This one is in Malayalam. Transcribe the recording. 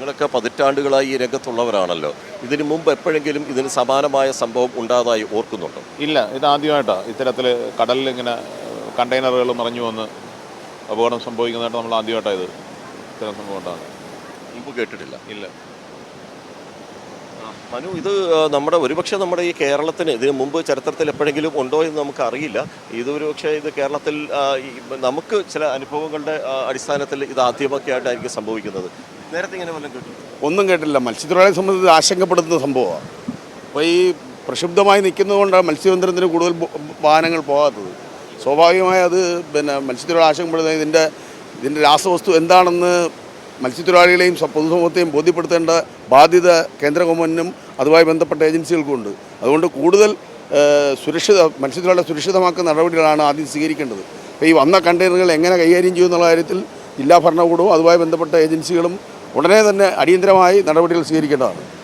നിങ്ങളൊക്കെ പതിറ്റാണ്ടുകളായി ഈ രംഗത്തുള്ളവരാണല്ലോ. ഇതിനു മുമ്പ് എപ്പോഴെങ്കിലും ഇതിന് സമാനമായ സംഭവം ഉണ്ടായതായി ഓർക്കുന്നുണ്ടോ? ഇല്ല, ഇതാദ്യമായിട്ടാണ് ഇത്തരത്തിൽ കടലിൽ ഇങ്ങനെ കണ്ടെയ്നറുകൾ മറിഞ്ഞു വന്ന് അപകടം സംഭവിക്കുന്നതായിട്ട് നമ്മൾ ആദ്യമായിട്ടാണ് ഇത്തരം സംഭവം ഉണ്ടാകുന്നത്. മുമ്പ് കേട്ടിട്ടില്ല. ഇല്ല. മനു, ഇത് ഒരുപക്ഷെ നമ്മുടെ ഈ കേരളത്തിന് ഇതിന് മുമ്പ് ചരിത്രത്തിൽ എപ്പോഴെങ്കിലും ഉണ്ടോ എന്ന് നമുക്ക് അറിയില്ല. ഒരുപക്ഷെ ഇത് കേരളത്തിൽ നമുക്ക് ചില അനുഭവങ്ങളുടെ അടിസ്ഥാനത്തിൽ ഇത് ആദ്യമൊക്കെ ആയിട്ടായിരിക്കും സംഭവിക്കുന്നത്. നേരത്തെ ഇങ്ങനെ വല്ലതും കേട്ടു? ഒന്നും കേട്ടില്ല. മത്സ്യത്തൊഴിലാളിയെ സംബന്ധിച്ച് ആശങ്കപ്പെടുത്തുന്ന സംഭവമാണ്. അപ്പോൾ ഈ പ്രക്ഷുബ്ധമായി നിൽക്കുന്നതുകൊണ്ടാണ് മത്സ്യബന്ധനത്തിന് കൂടുതൽ വാഹനങ്ങൾ പോകാത്തത്. സ്വാഭാവികമായി അത് മത്സ്യത്തൊഴിലാളി ആശങ്കപ്പെടുന്നത് ഇതിൻ്റെ രാസവസ്തു എന്താണെന്ന് മത്സ്യത്തൊഴിലാളികളെയും പൊതുസമൂഹത്തെയും ബോധ്യപ്പെടുത്തേണ്ട ബാധ്യത കേന്ദ്ര ഗവൺമെൻറ്റിനും അതുമായി ബന്ധപ്പെട്ട ഏജൻസികൾക്കുമുണ്ട്. അതുകൊണ്ട് കൂടുതൽ മത്സ്യത്തൊഴിലാളികളെ സുരക്ഷിതമാക്കുന്ന നടപടികളാണ് ആദ്യം സ്വീകരിക്കേണ്ടത്. അപ്പോൾ ഈ വന്ന കണ്ടെയ്നറുകൾ എങ്ങനെ കൈകാര്യം ചെയ്യുമെന്നുള്ള കാര്യത്തിൽ ജില്ലാ ഭരണകൂടവും അതുമായി ബന്ധപ്പെട്ട ഏജൻസികളും ഉടനെ തന്നെ അടിയന്തരമായി നടപടികൾ സ്വീകരിക്കേണ്ടതാണ്.